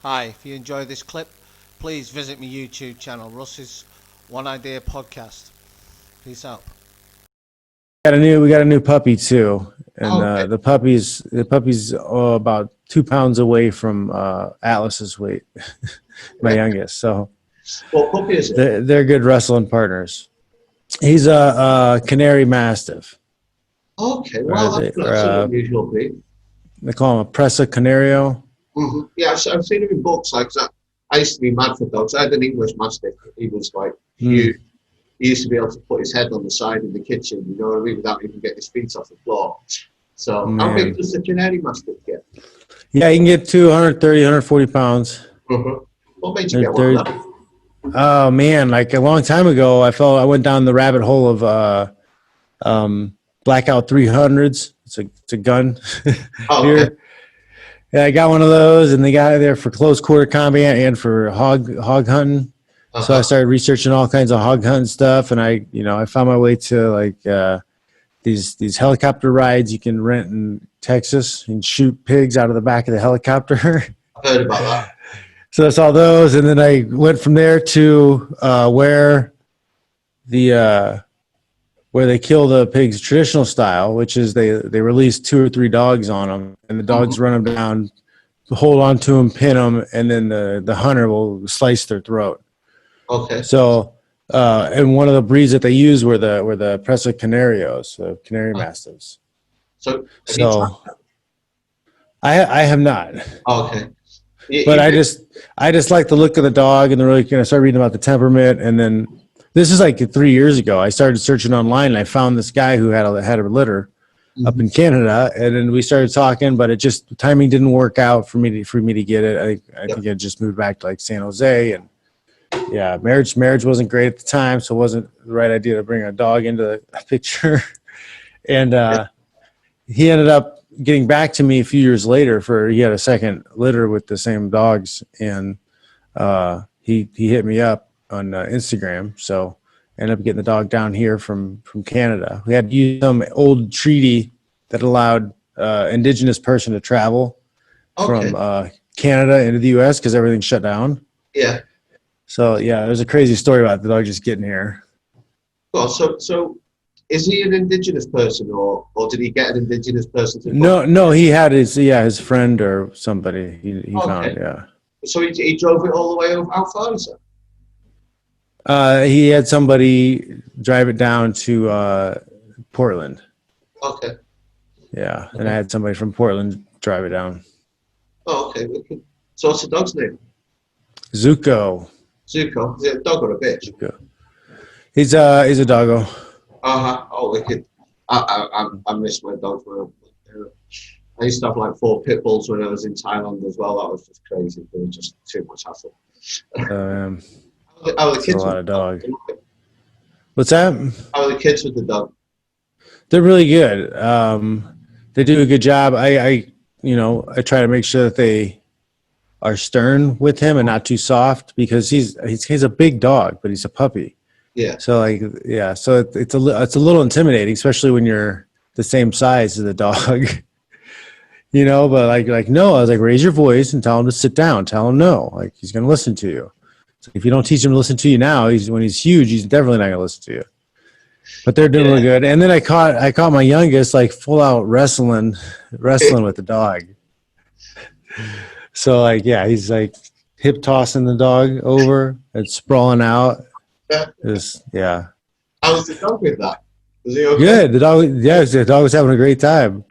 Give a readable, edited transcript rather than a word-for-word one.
Hi, if you enjoy this clip, please visit my YouTube channel, Russ's One Idea Podcast. Peace out. We got a new puppy too, and Okay. the puppy's about 2 pounds away from Atlas's weight, my youngest. So What puppy is it? they're good wrestling partners. He's a Canary Mastiff. Okay, well, that's an unusual breed. They call him a Presa Canario. Yeah, I've seen him in books like that. I used to be mad for dogs. I had an English Mastiff. He was like huge. He used to be able to put his head on the side in the kitchen, you know what I mean, without even getting his feet off the floor. So how big does the Canary Mastiff get? Yeah, you can get to 130, 140 pounds. What made you get one of them? Oh man, like a long time ago, I went down the rabbit hole of Blackout 300s. It's a gun. Oh, Here. okay. Yeah, I got one of those, and they got it there for close quarter combat and for hog hunting. So I started researching all kinds of hog hunting stuff, and I found my way to like these helicopter rides you can rent in Texas and shoot pigs out of the back of the helicopter. I've heard about that. So I saw those, and then I went from there to where they kill the pigs traditional style, which is they release 2 or 3 dogs on them, and the dogs run them down, hold on to them, pin them, and then the hunter will slice their throat. Okay. So, and one of the breeds that they use were the Presa Canarios, the Canary Mastiffs. So I have not. Okay. But I just like the look of the dog, and I started reading about the temperament, and then this is like 3 years ago. I started searching online, and I found this guy who had a litter up in Canada, and then we started talking, but the timing didn't work out for me to get it. I think I just moved back to like San Jose, and yeah, marriage wasn't great at the time, so it wasn't the right idea to bring a dog into the picture. And he ended up getting back to me a few years later he had a second litter with the same dogs, and he hit me up on Instagram. So I ended up getting the dog down here from Canada. We had to use some old treaty that allowed indigenous person to travel from Canada into the U.S. because everything shut down. Yeah. So yeah, there's a crazy story about the dog just getting here. Well, so is he an indigenous person, or did he get an indigenous person to? No, he had his friend or somebody he found it. Yeah. So he drove it all the way over. How far is it? He had somebody drive it down to Portland. Okay. Yeah, and I had somebody from Portland drive it down. Oh, okay. So what's the dog's name? Zuko. Zuko. Is it a dog or a bitch? Zuko. He's a doggo. Oh, wicked. I miss my dogs. I used to have like 4 pit bulls when I was in Thailand as well. That was just crazy. It was just too much hassle. How are the kids? A lot of dog. What's that? How are the kids with the dog? They're really good. They do a good job. I try to make sure that they are stern with him and not too soft, because he's a big dog, but he's a puppy. Yeah. So so it's a little intimidating, especially when you're the same size as the dog. But like no, I was like, raise your voice and tell him to sit down. Tell him no, like he's gonna listen to you. So if you don't teach him to listen to you now, when he's huge, he's definitely not gonna listen to you. But they're doing really good. And then I caught my youngest like full out wrestling with the dog. So he's like hip tossing the dog over and sprawling out. How was the dog with that? Was he okay? Good. The dog was having a great time.